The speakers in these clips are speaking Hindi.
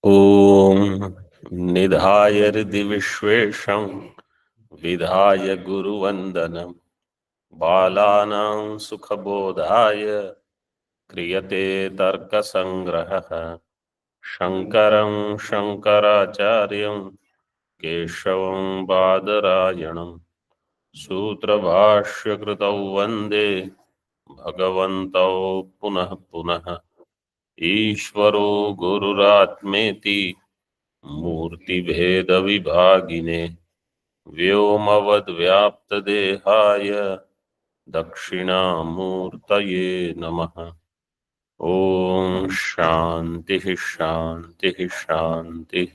ॐ निधाय हृदि विश्वेशं विधाय गुरुवन्दनं बालानां सुखबोधाय क्रियते तर्कसङ्ग्रहः। शङ्करं शङ्कराचार्यं केशवं बादरायणं सूत्रभाष्यकृतौ वन्दे भगवन्तौ पुनः पुनः। ईश्वरो गुरुरात्मेति मूर्तिभेदविभागिने व्योमवद्व्याप्तदेहाय दक्षिणामूर्तये नमः। ओम शांति शांति शांति।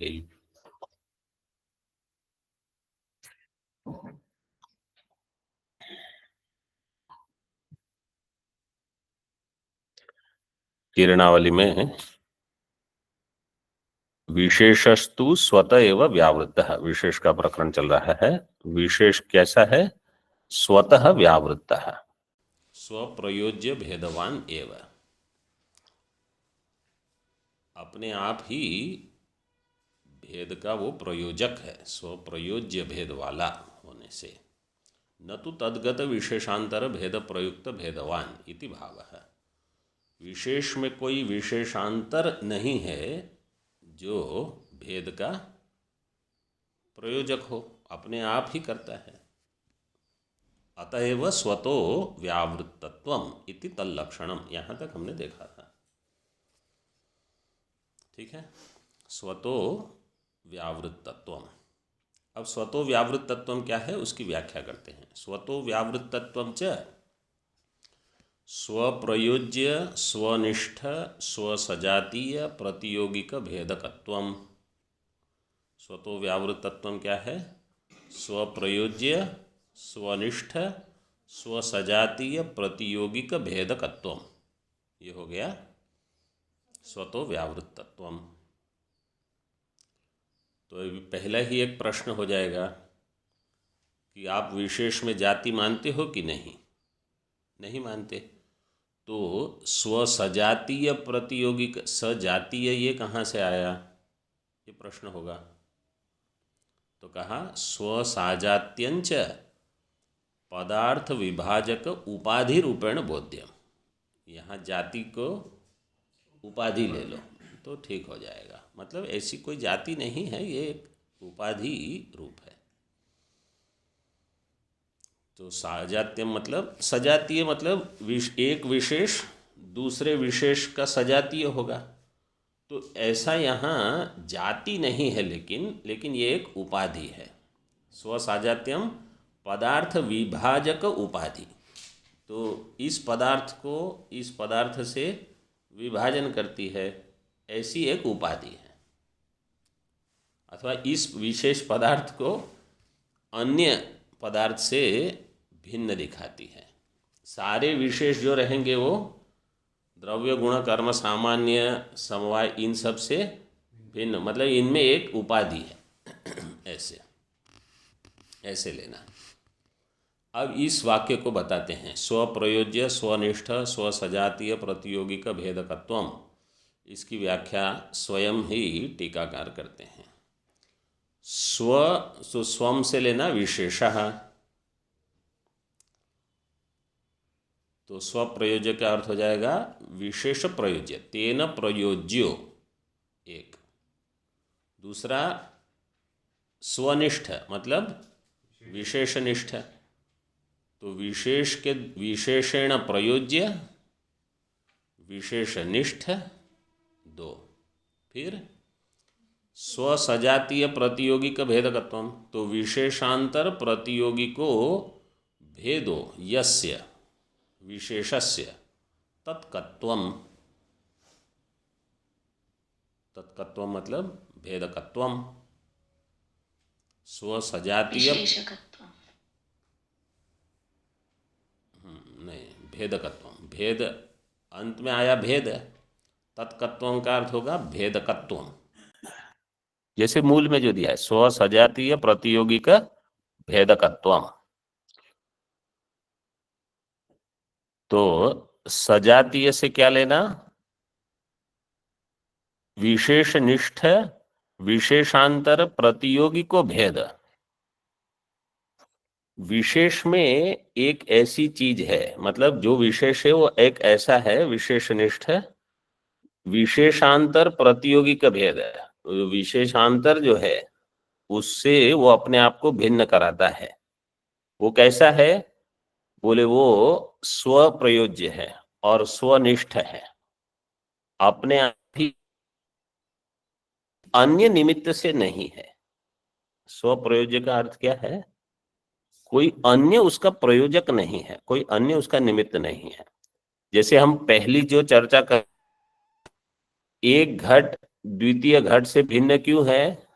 किरणावली में विशेषस्तु स्वतः एव व्यावृत्तः, विशेष का प्रकरण चल रहा है। विशेष कैसा है? स्वतः व्यावृत्तः, स्वप्रयोज्य भेदवान एव, अपने आप ही भेद का वो प्रयोजक है, स्वप्रयोज्य भेद वाला होने से। न तो तद्गत विशेषांतर भेद प्रयुक्त भेदवान इति भाव है। विशेष में कोई विशेषांतर नहीं है जो भेद का प्रयोजक हो, अपने आप ही करता है। अतएव स्वतो व्यावृत्तत्वम इति तल्लक्षणम, यहाँ तक हमने देखा था। ठीक है, स्वतो व्यावृत्तत्वम। अब स्वतो व्यावृत्तत्वम क्या है उसकी व्याख्या करते हैं। स्वतो व्यावृत्तत्वम च स्वप्रयोज्य स्वनिष्ठ स्वसजातीय प्रतियोगिक भेदकत्वम। स्वतो व्यावृत्तत्वम क्या है? स्वप्रयोज्य स्वनिष्ठ स्वसजातीय प्रतियोगिक भेदकत्वम, ये हो गया स्वतो व्यावृत्तत्वम। तो पहला ही एक प्रश्न हो जाएगा कि आप विशेष में जाति मानते हो कि नहीं? नहीं मानते। तो स्वसजातीय प्रतियोगिक, सजातीय ये कहाँ से आया, ये प्रश्न होगा। तो कहा स्वसाजात्यंच पदार्थ विभाजक उपाधि रूपेण बोध्यम। यहाँ जाति को उपाधि ले लो तो ठीक हो जाएगा। मतलब ऐसी कोई जाति नहीं है, ये एक उपाधि रूप है। तो साजात्यम मतलब सजातीय, मतलब एक विशेष दूसरे विशेष का सजातीय होगा। तो ऐसा यहाँ जाति नहीं है, लेकिन ये एक उपाधि है। स्वसाजात्यम पदार्थ विभाजक उपाधि। तो इस पदार्थ को इस पदार्थ से विभाजन करती है, ऐसी एक उपाधि है। अथवा इस विशेष पदार्थ को अन्य पदार्थ से भिन्न दिखाती है। सारे विशेष जो रहेंगे वो द्रव्य गुण कर्म सामान्य समवाय इन सब से भिन्न, मतलब इनमें एक उपाधि है। ऐसे लेना। अब इस वाक्य को बताते हैं। स्वप्रयोज्य स्वनिष्ठ स्वसजातीय प्रतियोगिक भेदकत्वम, इसकी व्याख्या स्वयं ही टीकाकार करते हैं। स्वम से लेना विशेषः। तो स्वप्रयोज्य का अर्थ हो जाएगा विशेष प्रयोज्य, तेन प्रयोज्यो एक। दूसरा स्वनिष्ठ मतलब विशेषनिष्ठ। तो विशेष के विशेषण प्रयोज्य विशेषनिष्ठ दो। फिर स्वसजातीय प्रतियोगिक भेदकत्वम, तो विशेषांतर प्रतियोगिको भेदो यस्य विशेषस्य तत्कत्वम। तत्कत्वम मतलब भेदकत्वम। स्वसजातीय नहीं, भेदकत्वम। भेद अंत में आया भेद, तत्कत्वम का अर्थ होगा भेदकत्वम। जैसे मूल में जो दिया है स्वसजातीय प्रतियोगिक भेदकत्वम। तो सजातीय से क्या लेना? विशेष निष्ठ विशेषांतर प्रतियोगी को भेद। विशेष में एक ऐसी चीज है, मतलब जो विशेष है वो एक ऐसा है विशेषनिष्ठ विशेषांतर प्रतियोगी का भेद है। विशेषांतर जो है उससे वो अपने आप को भिन्न कराता है। वो कैसा है? बोले वो स्वप्रयोज्य है और स्वनिष्ठ है, अपने आप ही, अन्य निमित्त से नहीं है। स्वप्रयोज्य का अर्थ क्या है? कोई अन्य उसका प्रयोजक नहीं है, कोई अन्य उसका निमित्त नहीं है। जैसे हम पहली जो चर्चा कर, एक घट द्वितीय घट से भिन्न क्यों है?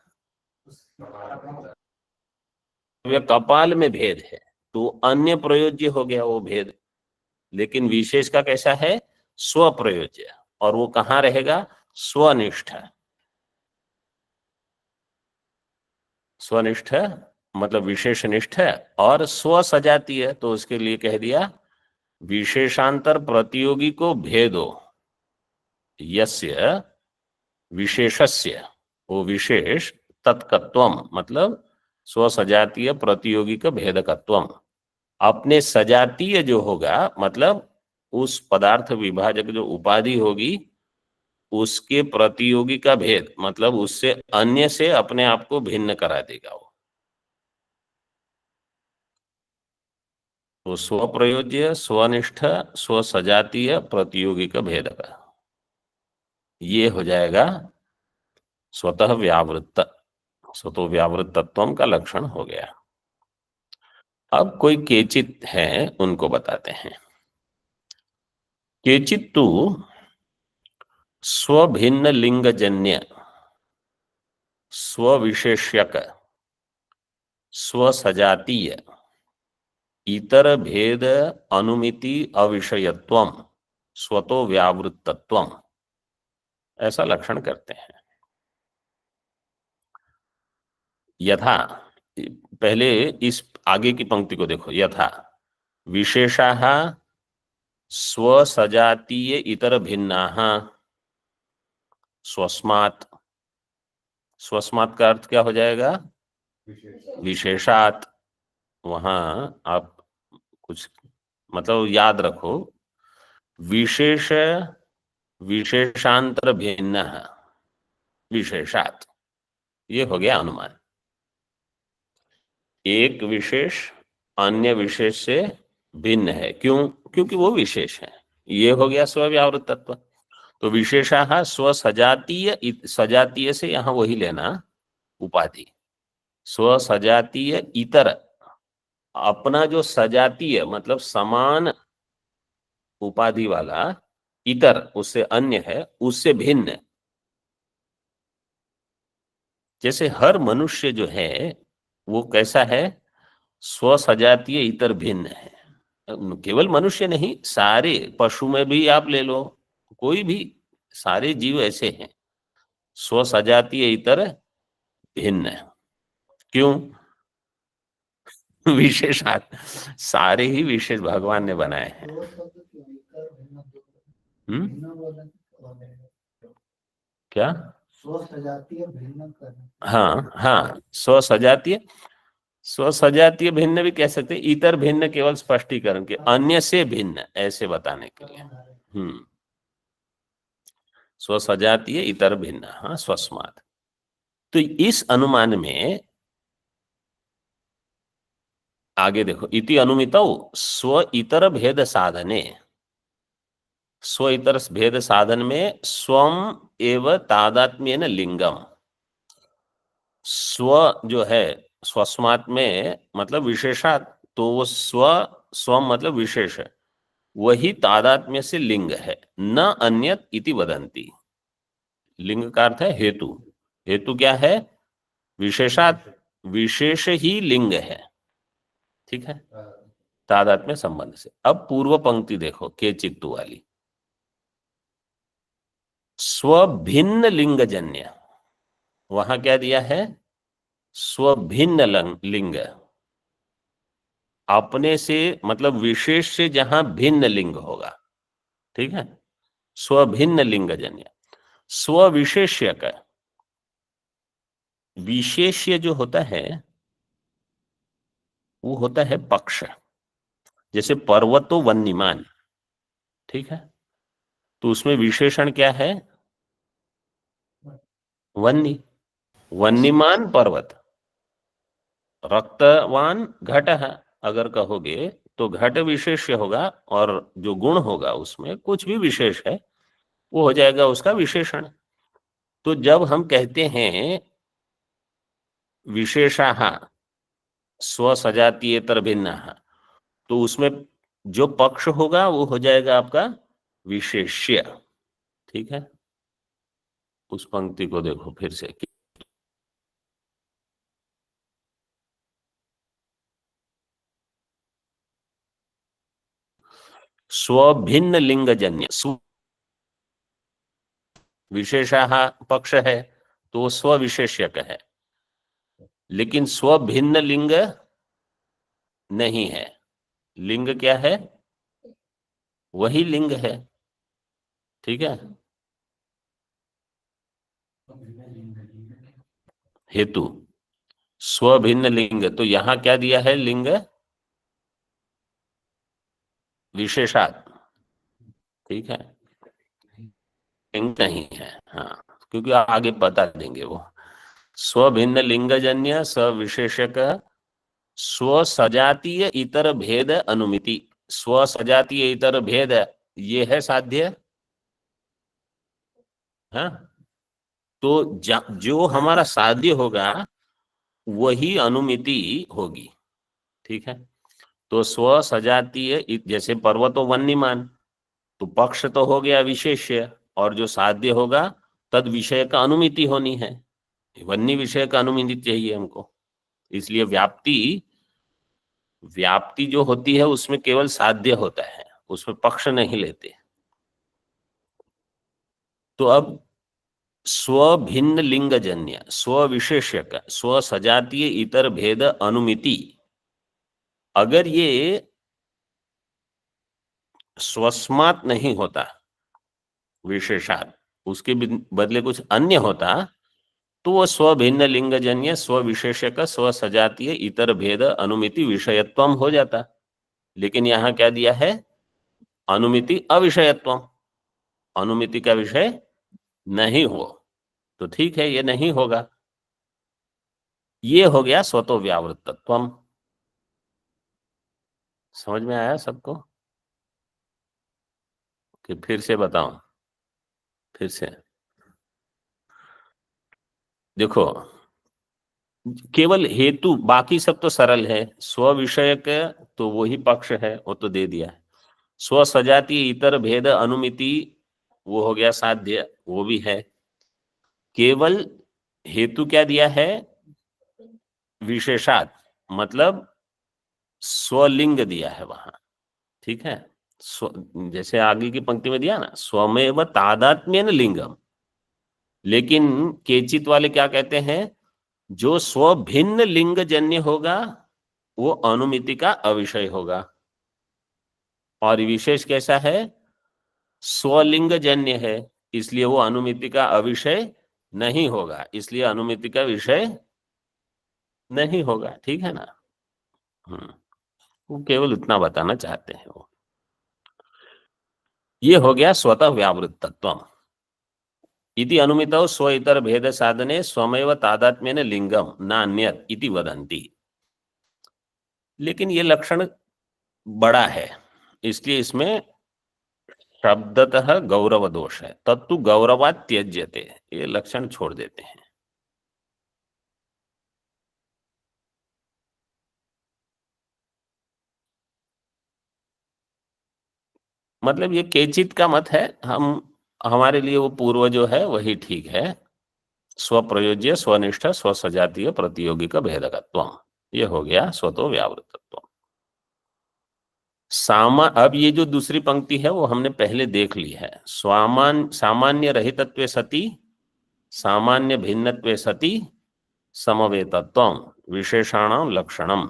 वे कपाल में भेद है, तो अन्य प्रयोज्य हो गया वो भेद। लेकिन विशेष का कैसा है? स्वप्रयोज्य, और वो कहाँ रहेगा? स्वनिष्ठ। स्वनिष्ठ मतलब विशेषनिष्ठ और स्व सजातीय, तो उसके लिए कह दिया विशेषांतर प्रतियोगी को भेदो यस्य विशेषस्य, वो विशेष तत्कत्वम मतलब स्वसजातीय प्रतियोगी का भेदकत्वम। अपने सजातीय जो होगा मतलब उस पदार्थ विभाजक जो उपाधि होगी उसके प्रतियोगी का भेद, मतलब उससे अन्य से अपने आप को भिन्न करा देगा वो। तो स्वप्रयोज्य स्वनिष्ठ स्वसजातीय प्रतियोगी का भेद का ये हो जाएगा स्वतः व्यावृत्त, स्वतो व्यावृत्तत्व का लक्षण हो गया। अब कोई केचित है उनको बताते हैं। केचित तु स्वभिन्न लिंगजन्य स्वविशेष्यक स्वसजातीय इतर भेद अनुमिति अविषयत्वम स्वतो व्यावृत्तत्वम, ऐसा लक्षण करते हैं। यथा, पहले इस आगे की पंक्ति को देखो। यथा विशेषाः स्वसजातीय इतर भिन्नाः स्वस्मात्, स्वस्मात् का अर्थ क्या हो जाएगा? विशेषात्। वहां आप कुछ मतलब याद रखो, विशेष विशेषांतर भिन्न विशेषात्, ये हो गया अनुमान। एक विशेष अन्य विशेष से भिन्न है, क्यों? क्योंकि वो विशेष है। ये हो गया स्वव्यावृत तत्व। तो विशेषाः स्वसजातीय, सजातीय से यहां वही लेना उपाधि। स्वसजातीय इतर, अपना जो सजातीय मतलब समान उपाधि वाला, इतर उससे अन्य है, उससे भिन्न। जैसे हर मनुष्य जो है वो कैसा है? स्वसजातीय इतर भिन्न है। केवल मनुष्य नहीं, सारे पशु में भी आप ले लो, कोई भी, सारे जीव ऐसे हैं स्वसजातीय इतर भिन्न। क्यों? विशेषात, सारे ही विशेष भगवान ने बनाए हैं। क्या? स्वसजातीय भिन्न, हाँ हाँ, स्वसजातीय, स्वसजातीय भिन्न भी कह सकते, इतर भिन्न केवल स्पष्टीकरण के, अन्य से भिन्न ऐसे बताने के लिए। स्वसजातीय इतर भिन्न, हाँ स्वस्मात्। तो इस अनुमान में आगे देखो, इति अनुमितौ स्व इतर भेद साधने, स्व इतर भेद साधन में स्वम एव तादात्म्येन लिंगम। स्व जो है स्वस्मात् में मतलब विशेषात, तो वो स्व, स्व मतलब विशेष है, वही तादात्म्य से लिंग है। न अन्यत इति वदंती, लिंग का अर्थ है हेतु। हेतु क्या है? विशेषात, विशेष ही लिंग है। ठीक है, तादात्म्य संबंध से। अब पूर्व पंक्ति देखो केचित्तु वाली, स्वभिन्न लिंगजन्य, वहां क्या दिया है? स्वभिन्न लिंग, अपने से मतलब विशेष से जहां भिन्न लिंग होगा। ठीक है, स्वभिन्न लिंगजन्य। स्वविशेष्य का विशेष्य जो होता है वो होता है पक्ष। जैसे पर्वतो वन्यमान, ठीक है, तो उसमें विशेषण क्या है? वन्य। वन्यमान पर्वत। रक्तवान घट है, अगर कहोगे तो घट विशेष्य होगा, और जो गुण होगा उसमें कुछ भी विशेष है वो हो जाएगा उसका विशेषण। तो जब हम कहते हैं विशेषाः स्वसजातीयेतर भिन्न, तो उसमें जो पक्ष होगा वो हो जाएगा आपका विशेष्य। ठीक है, उस पंक्ति को देखो फिर से। स्वभिन्न लिंगजन्य, विशेषाः पक्ष है तो स्वविशेष्यक है, लेकिन स्वभिन्न लिंग नहीं है। लिंग क्या है? वही लिंग है। ठीक है, हेतु स्वभिन्न लिंग, तो यहां क्या दिया है? लिंग विशेषात। ठीक है, लिंग नहीं है, हाँ, क्योंकि आगे बता देंगे वो। स्वभिन्न लिंगजन्य सविशेषक स्व सजातीय इतर भेद अनुमिति। स्व सजातीय इतर भेद, ये है साध्य। हाँ, तो जो हमारा साध्य होगा वही अनुमिति होगी। ठीक है, तो स्व सजातीय जैसे पर्वतो वन्यमान, तो पक्ष तो हो गया विशेष्य, और जो साध्य होगा तद विषय का अनुमिति होनी है। वन्य विषय का अनुमिति चाहिए हमको, इसलिए व्याप्ति, व्याप्ति जो होती है उसमें केवल साध्य होता है, उसमें पक्ष नहीं लेते। तो अब स्व भिन्न लिंगजन्य स्व विशेष्यक स्व सजातीय इतर भेद अनुमिति, अगर ये स्वस्मात नहीं होता विशेषात, उसके बदले कुछ अन्य होता, तो वह स्वभिन्न लिंगजन्य स्व विशेषक स्व सजातीय इतर भेद अनुमिति विषयत्वम हो जाता। लेकिन यहां क्या दिया है? अनुमिति अविषयत्वम, अनुमिति का विषय नहीं हो, तो ठीक है, ये नहीं होगा। ये हो गया स्वतो व्यावृत्तत्वम। समझ में आया सबको कि फिर से बताऊं? फिर से देखो, केवल हेतु, बाकी सब तो सरल है। स्व विषयक तो वही पक्ष है, वो तो दे दिया है। स्व सजातीय इतर भेद अनुमिति, वो हो गया साध्य, वो भी है। केवल हेतु क्या दिया है? विशेषात, मतलब स्वलिंग दिया है वहां। ठीक है, स्व, जैसे आगे की पंक्ति में दिया ना, स्वमेव तादात्म्येन लिंगम। लेकिन केचित वाले क्या कहते हैं? जो स्वभिन्न लिंग जन्य होगा वो अनुमिति का अविषय होगा, और विशेष कैसा है? स्वलिंग जन्य है, इसलिए वो अनुमिति का अविषय नहीं होगा, इसलिए अनुमिति का विषय नहीं होगा। ठीक है ना? वो केवल उतना बताना चाहते हैं वो। ये हो गया स्वतः व्यावृत्तत्व। इति अनुमितौ स्व इतर भेद साधने स्वमेव तादात्म्येन लिंगम नान्यत् इति वदन्ति। लेकिन ये लक्षण बड़ा है, इसलिए इसमें शब्दतः गौरव दोष है। तत्तु गौरवात् त्यज्यते, ये लक्षण छोड़ देते हैं। मतलब ये केचित का मत है, हम हमारे लिए वो पूर्व जो है वही ठीक है। स्वप्रयोज्य स्वनिष्ठ स्वसजातीय प्रतियोगी का भेदकत्व, ये हो गया स्वतो व्यावृतत्व। अब ये जो दूसरी पंक्ति है वो हमने पहले देख ली है। सामान्य रहितत्वे सति सामान्य भिन्नत्वे सति समवेतत्वम विशेषाणाम लक्षणम,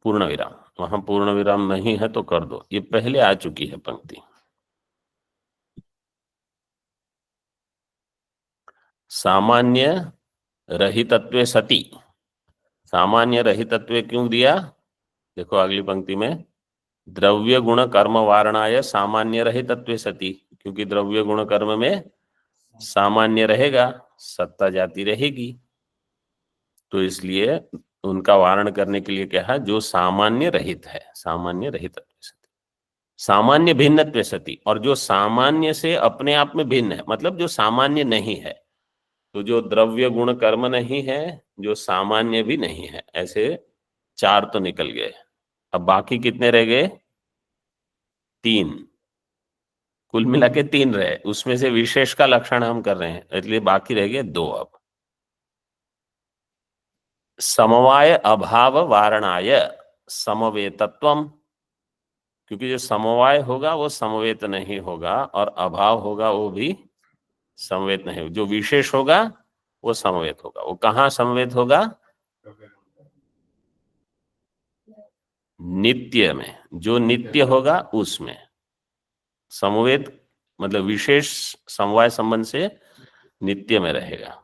पूर्ण विराम। वहां पूर्ण विराम नहीं है तो कर दो, ये पहले आ चुकी है पंक्ति। सामान्य रहितत्वे सति। सामान्य रहितत्वे क्यों दिया? देखो अगली पंक्ति में, द्रव्य गुण कर्म वारणाय सामान्य रहितत्वे सति, क्योंकि द्रव्य गुण कर्म में सामान्य रहेगा, सत्ता जाति रहेगी, तो इसलिए उनका वारण करने के लिए क्या है, जो सामान्य रहित है, सामान्य रहितत्वे सति, सामान्य भिन्नत्वे सति, और जो सामान्य से अपने आप में भिन्न है, मतलब जो सामान्य नहीं है, तो जो द्रव्य गुण कर्म नहीं है, जो सामान्य भी नहीं है, ऐसे चार तो निकल गए। अब बाकी कितने रह गए? तीन। कुल मिला के तीन रहे, उसमें से विशेष का लक्षण हम कर रहे हैं, इसलिए बाकी रह गए दो। अब समवाय अभाव वारणाय समवेतत्वम, क्योंकि जो समवाय होगा वो समवेत नहीं होगा, और अभाव होगा वो भी समवेत नहीं होगा। जो विशेष होगा वो समवेत होगा। वो कहाँ समवेत होगा? नित्य में। जो नित्य होगा उसमें समवेत, मतलब विशेष समवाय संबंध से नित्य में रहेगा।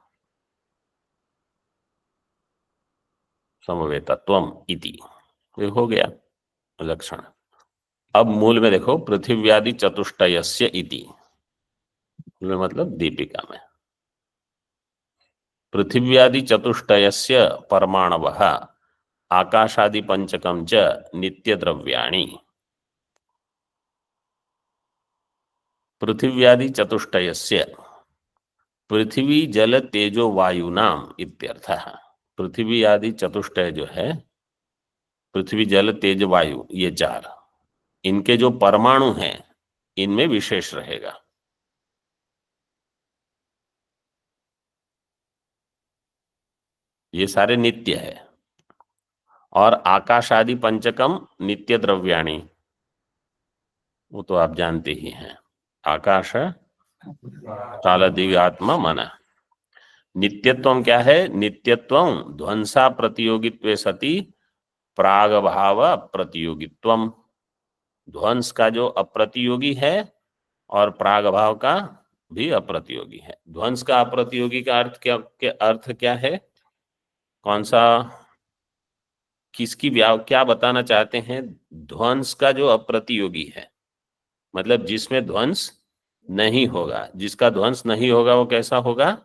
समवेतत्वम इति, ये हो गया लक्षण। अब मूल में देखो, पृथिव्यादि चतुष्टयस्य इति, मतलब दीपिका में, पृथिव्यादि चतुष्टयस्य परमाणवः आकाशादि पंचकम च नित्य द्रव्याणि। पृथिव्यादि चतुष्टयस्य, पृथ्वी जल तेजो वायुनाम इत्यर्थः। पृथ्वी आदि चतुष्टय जो है, पृथ्वी जल तेज वायु, ये चार, इनके जो परमाणु हैं इनमें विशेष रहेगा। ये सारे नित्य है। और आकाश आदि पंचकम नित्य द्रव्याणी, वो तो आप जानते ही हैं, आकाश काल दिव्यात्मा मन। नित्यत्वम क्या है? नित्यत्वम ध्वंसा प्रतियोगित्वे सति प्राग भाव प्रतियोगित्वम। ध्वंस का जो अप्रतियोगी है और प्राग भाव का भी अप्रतियोगी है। ध्वंस का अप्रतियोगी का अर्थ क्या, अर्थ क्या है? कौन सा, किसकी क्या बताना चाहते हैं? ध्वंस का जो अप्रतियोगी है, मतलब जिसमें ध्वंस नहीं होगा। जिसका ध्वंस नहीं होगा वो कैसा होगा?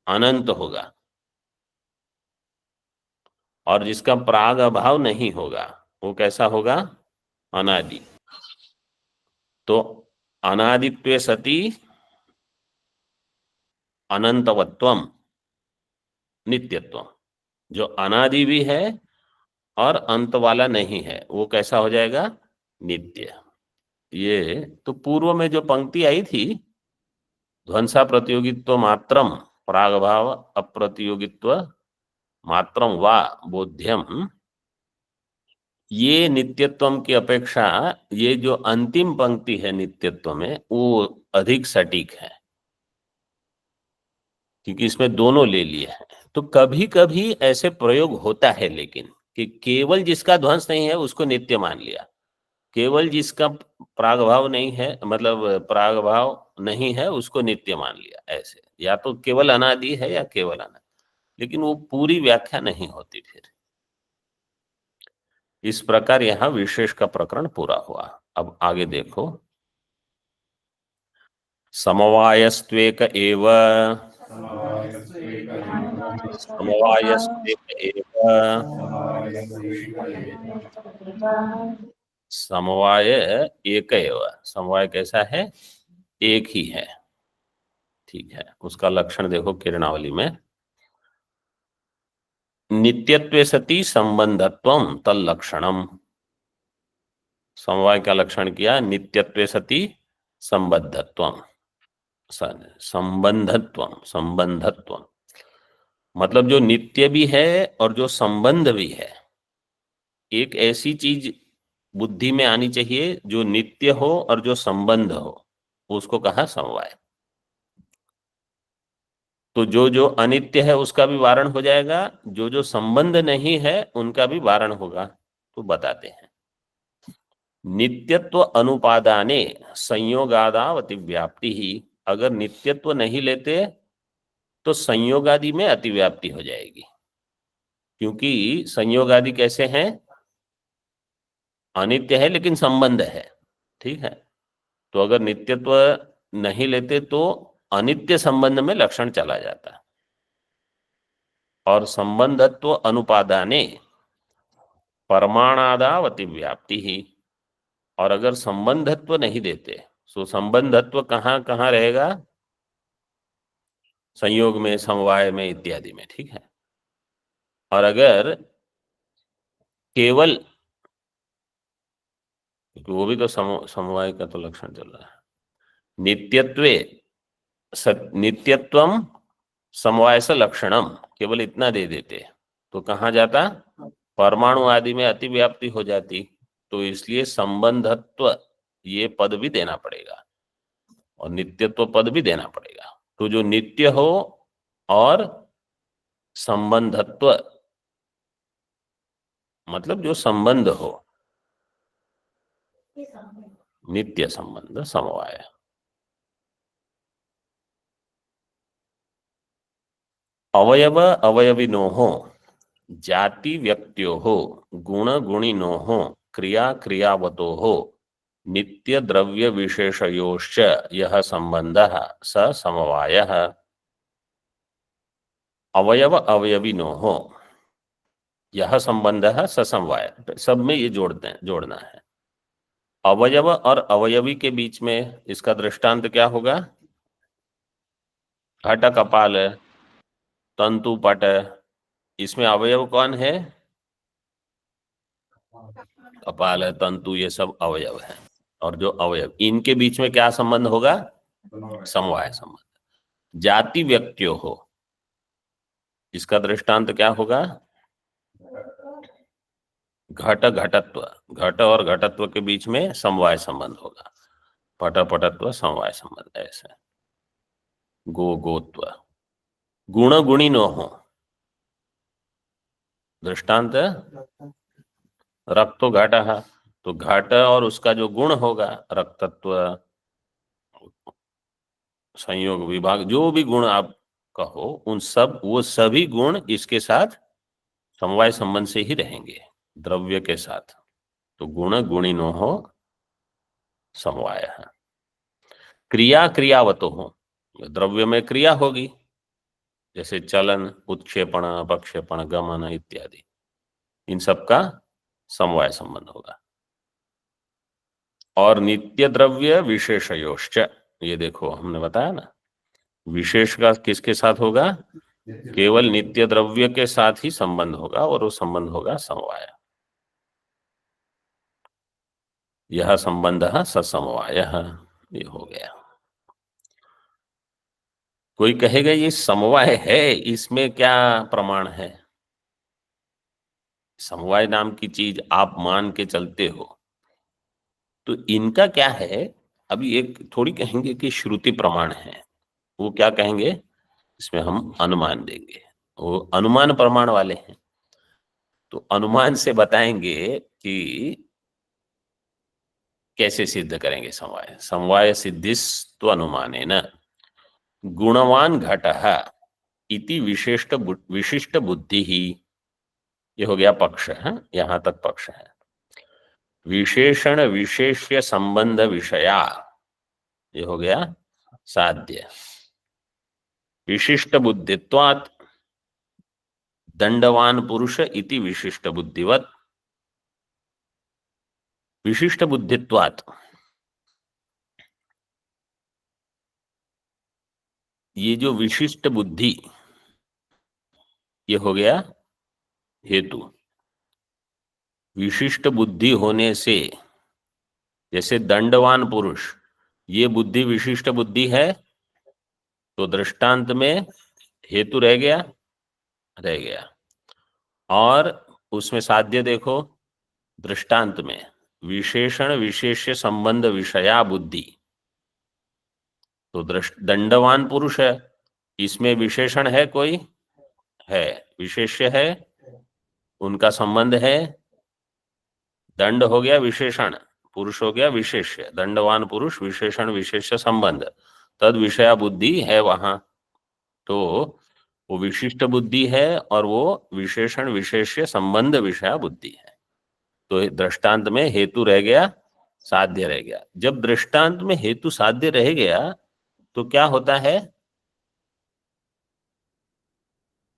अनंत होगा। और जिसका प्राग अभाव नहीं होगा वो कैसा होगा? अनादि। तो अनादित्वे सति अनंतवत्वम नित्यत्वम, जो अनादि भी है और अंत वाला नहीं है वो कैसा हो जाएगा? नित्य। ये तो पूर्व में जो पंक्ति आई थी, ध्वंसा प्रतियोगित्व मात्रम प्रागभाव अप्रतियोगित्व मात्रम वा बोध्यम, ये नित्यत्वम की अपेक्षा ये जो अंतिम पंक्ति है नित्यत्व में, वो अधिक सटीक है, क्योंकि इसमें दोनों ले लिए हैं। तो कभी कभी ऐसे प्रयोग होता है, लेकिन कि केवल जिसका ध्वंस नहीं है उसको नित्य मान लिया, केवल जिसका प्रागभाव नहीं है, मतलब प्रागभाव नहीं है, उसको नित्य मान लिया। ऐसे या तो केवल अनादि है या केवल अनादि, लेकिन वो पूरी व्याख्या नहीं होती फिर। इस प्रकार यहाँ विशेष का प्रकरण पूरा हुआ। अब आगे देखो, समवायस्त्वेक एव, समवायस्त्वेक एव, समवाय एक एव। समवाय कैसा है? एक ही है। ठीक है, उसका लक्षण देखो किरणावली में, नित्यत्वे सति संबंधत्वम तल्लक्षणम। समवाय का लक्षण किया, नित्यत्वे सति संबद्धत्वम, संबंधत्वम, संबंधत्वम, मतलब जो नित्य भी है और जो संबंध भी है। एक ऐसी चीज बुद्धि में आनी चाहिए जो नित्य हो और जो संबंध हो, उसको कहा समवाय। तो जो जो अनित्य है उसका भी वारण हो जाएगा, जो जो संबंध नहीं है उनका भी वारण होगा। तो बताते हैं, नित्यत्व अनुपादाने संयोगादावति व्याप्ति ही, अगर नित्यत्व नहीं लेते तो संयोग आदि में अतिव्याप्ति हो जाएगी, क्योंकि संयोग आदि कैसे हैं, अनित्य है लेकिन संबंध है, ठीक है। तो अगर नित्यत्व नहीं लेते तो अनित्य संबंध में लक्षण चला जाता, और संबंधत्व अनुपादाने परमाणादावति व्याप्ति ही। और अगर संबंधत्व नहीं देते तो संबंधत्व कहाँ कहाँ रहेगा, संयोग में, समवाय में इत्यादि में, ठीक है। और अगर केवल, वो भी तो समवाय का तो लक्षण चल रहा है, नित्यत्वे नित्यत्वम समवाय से लक्षणम, केवल इतना दे देते तो कहाँ जाता, परमाणु आदि में अतिव्याप्ति हो जाती। तो इसलिए संबंधत्व ये पद भी देना पड़ेगा और नित्यत्व पद भी देना पड़ेगा। तो जो नित्य हो और संबंधत्व मतलब जो संबंध हो, नित्य संबंध समवाय। अवयव अवयविनो जाति व्यक्त्यो गुण गुणिनो क्रिया क्रियावतो नित्य द्रव्य विशेषयोश्च यह संबंधः स समवायः। अवयव अवयविनो यह संबंधः स समवाय, सब में ये जोड़ना है। अवयव और अवयवी के बीच में इसका दृष्टांत क्या होगा, घट कपाल तंतु पट, इसमें अवयव कौन है, कपाल है, तंतु, ये सब अवयव है। और जो अवयव, इनके बीच में क्या संबंध होगा, समवाय संबंध। जाति व्यक्तियों हो, इसका दृष्टांत क्या होगा, घट घटत्व, घट और घटत्व के बीच में समवाय संबंध होगा, पट पटत्व समवाय संबंध ऐसे। गो गोत्व, गुण गुणिनो हो, दृष्टांत रक्तो घट, तो घट और उसका जो गुण होगा, रक्तत्व, संयोग विभाग, जो भी गुण आप कहो, उन सब, वो सभी गुण इसके साथ समवाय संबंध से ही रहेंगे, द्रव्य के साथ। तो गुण गुणिनो हो समवाय है। क्रिया क्रियावतो हो, द्रव्य में क्रिया होगी, जैसे चलन, उत्क्षेपण, अपक्षेपण, गमन इत्यादि, इन सब का समवाय संबंध होगा। और नित्य द्रव्य विशेषयोश्च, ये देखो हमने बताया ना, विशेष का किसके साथ होगा, केवल नित्य द्रव्य के साथ ही संबंध होगा, और वो संबंध होगा समवाय। यह संबंध ससमवाय, ये हो गया। कोई कहेगा ये समवाय है, इसमें क्या प्रमाण है, समवाय नाम की चीज आप मान के चलते हो, तो इनका क्या है। अभी एक थोड़ी कहेंगे कि श्रुति प्रमाण है, वो क्या कहेंगे, इसमें हम अनुमान देंगे, वो अनुमान प्रमाण वाले हैं। तो अनुमान से बताएंगे कि कैसे सिद्ध करेंगे समवाय। समवाय सिद्धिस्तु अनुमानेन गुणवान घटः इति विशिष्ट बुद्धि ही, ये हो गया पक्ष है, यहां तक पक्ष है। विशेषण विशेष्य संबंध विषया, ये हो गया साध्य। विशिष्ट बुद्धित्वात् दंडवान पुरुष इति विशिष्ट बुद्धिवत, विशिष्ट बुद्धित्वात्, ये जो विशिष्ट बुद्धि, ये हो गया हेतु। विशिष्ट बुद्धि होने से, जैसे दंडवान पुरुष, ये बुद्धि विशिष्ट बुद्धि है, तो दृष्टांत में हेतु रह गया। और उसमें साध्य देखो, दृष्टांत में विशेषण विशेष्य संबंध विषया बुद्धि, तो दंडवान पुरुष है, इसमें विशेषण है, कोई है, विशेष्य है, उनका संबंध है, दंड हो गया विशेषण, पुरुष हो गया विशेष्य, दंडवान पुरुष विशेषण विशेष्य संबंध, तद विषया बुद्धि है वहां। तो वो विशिष्ट बुद्धि है और वो विशेषण विशेष्य संबंध विषया बुद्धि है। तो दृष्टांत में हेतु रह गया, साध्य रह गया। जब दृष्टांत में हेतु साध्य रह गया तो क्या होता है?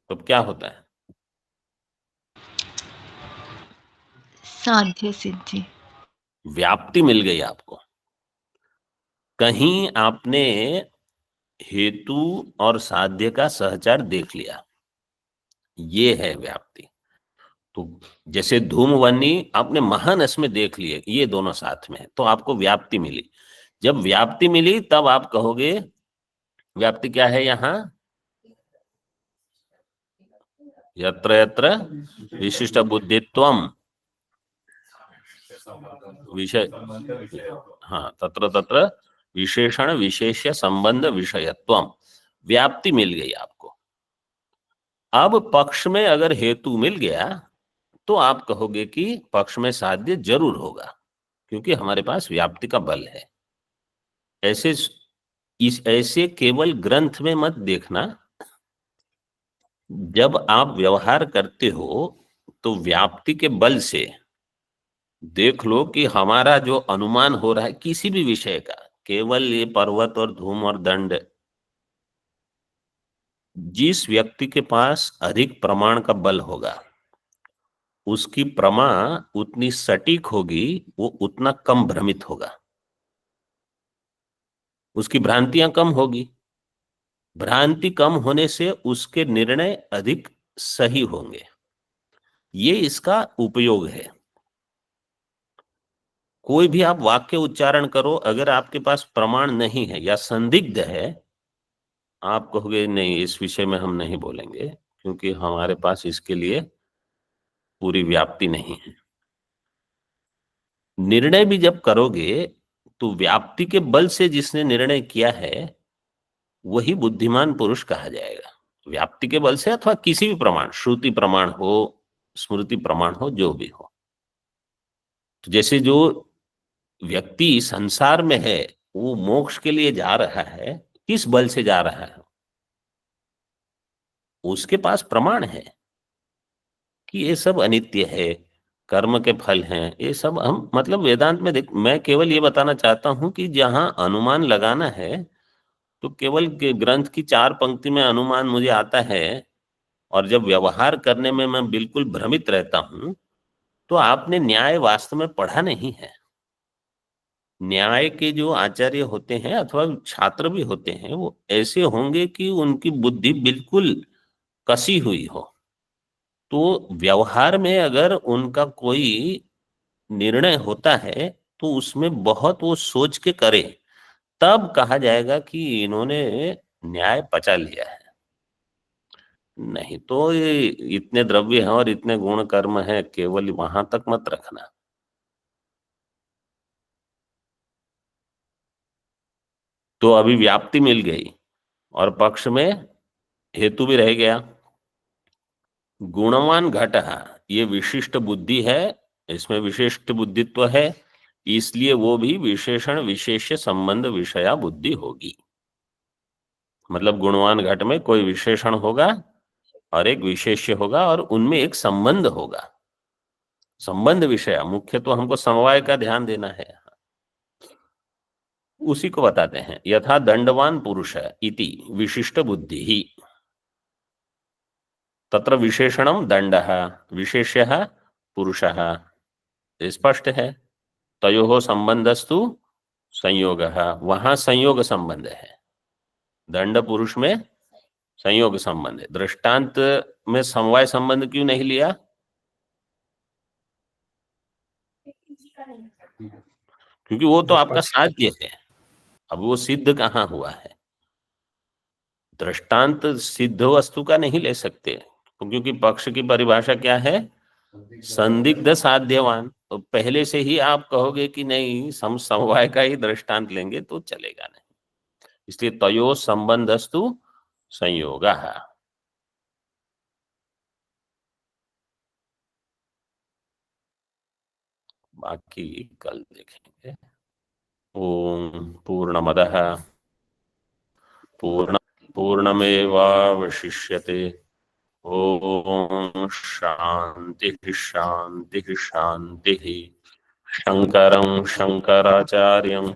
तो क्या होता है? साध्य सिद्धि। व्याप्ति मिल गई आपको। कहीं आपने हेतु और साध्य का सहचार देख लिया, ये है व्याप्ति। तो जैसे धूमवनी आपने महानस में देख लिए, ये दोनों साथ में है, तो आपको व्याप्ति मिली। जब व्याप्ति मिली तब आप कहोगे, व्याप्ति क्या है यहाँ? यत्र यत्र विशिष्ट बुद्धित्वम विषय, हाँ, तत्र तत्र विशेषण विशेष्य संबंध विषयत्वम, व्याप्ति मिल गई आपको। अब पक्ष में अगर हेतु मिल गया तो आप कहोगे कि पक्ष में साध्य जरूर होगा, क्योंकि हमारे पास व्याप्ति का बल है। ऐसे ऐसे केवल ग्रंथ में मत देखना। जब आप व्यवहार करते हो तो व्याप्ति के बल से देख लो कि हमारा जो अनुमान हो रहा है किसी भी विषय का, केवल ये पर्वत और धूम और दंड, जिस व्यक्ति के पास अधिक प्रमाण का बल होगा उसकी प्रमा उतनी सटीक होगी, वो उतना कम भ्रमित होगा, उसकी भ्रांतियां कम होगी। भ्रांति कम होने से उसके निर्णय अधिक सही होंगे। ये इसका उपयोग है। कोई भी आप वाक्य उच्चारण करो, अगर आपके पास प्रमाण नहीं है या संदिग्ध है, आप कहोगे नहीं, इस विषय में हम नहीं बोलेंगे, क्योंकि हमारे पास इसके लिए पूरी व्याप्ति नहीं है। निर्णय भी जब करोगे तो व्याप्ति के बल से जिसने निर्णय किया है वही बुद्धिमान पुरुष कहा जाएगा। व्याप्ति के बल से अथवा किसी भी प्रमाण, श्रुति प्रमाण हो, स्मृति प्रमाण हो, जो भी हो। तो जैसे जो व्यक्ति संसार में है वो मोक्ष के लिए जा रहा है, किस बल से जा रहा है? उसके पास प्रमाण है कि ये सब अनित्य है, कर्म के फल हैं, ये सब हम मतलब वेदांत में देख, मैं केवल ये बताना चाहता हूं कि जहां अनुमान लगाना है तो केवल ग्रंथ की 4 पंक्ति में अनुमान मुझे आता है, और जब व्यवहार करने में मैं बिल्कुल भ्रमित रहता हूं, तो आपने न्याय वास्तव में पढ़ा नहीं है। न्याय के जो आचार्य होते हैं अथवा छात्र भी होते हैं, वो ऐसे होंगे कि उनकी बुद्धि बिल्कुल कसी हुई हो। तो व्यवहार में अगर उनका कोई निर्णय होता है तो उसमें बहुत वो सोच के करे, तब कहा जाएगा कि इन्होंने न्याय पचा लिया है। नहीं तो ये इतने द्रव्य हैं और इतने गुण कर्म हैं, केवल वहां तक मत रखना। तो अभी व्याप्ति मिल गई और पक्ष में हेतु भी रह गया। गुणवान घट, ये विशिष्ट बुद्धि है, इसमें विशिष्ट बुद्धित्व है, इसलिए वो भी विशेषण विशेष्य संबंध विषया बुद्धि होगी। मतलब गुणवान घट में कोई विशेषण होगा और एक विशेष्य होगा और उनमें एक संबंध होगा। संबंध विषय मुख्य तो हमको समवाय का ध्यान देना है, उसी को बताते हैं। यथा दंडवान पुरुष इति विशिष्ट बुद्धि ही, तत्र विशेषणम दंड, विशेष्य पुरुष, स्पष्ट है। तयोः संबंधस्तु संयोग, वहां संयोग संबंध है। दंड पुरुष में संयोग संबंध है। दृष्टांत में समवाय संबंध क्यों नहीं लिया? क्योंकि वो तो आपका साध्य है, अब वो सिद्ध कहाँ हुआ है? दृष्टांत सिद्ध वस्तु का नहीं ले सकते, क्योंकि पक्ष की परिभाषा क्या है? संदिग्ध साध्यवान। तो पहले से ही आप कहोगे कि नहीं, समवाय का ही दृष्टांत लेंगे तो चलेगा नहीं, इसलिए तयो संबंधस्तु संयोग। बाकी कल देखेंगे। ओम पूर्णमदः पूर्ण पूर्णमेवावशिष्यते। ओम शांति शांति शांति। शंकरं शंकराचार्यं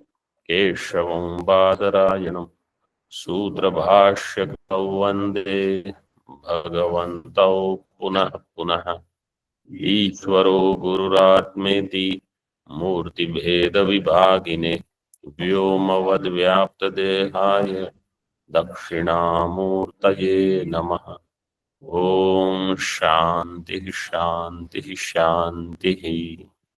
केशवं बादरायणं सूत्रभाष्यकृतौ वन्दे भगवन्तौ पुनः पुनः। ईश्वरो गुरुरात्मेति मूर्तिभेदविभागिने व्योमवद्व्याप्तदेहाय दक्षिणामूर्तये नमः। ओम शांति शांति शांति।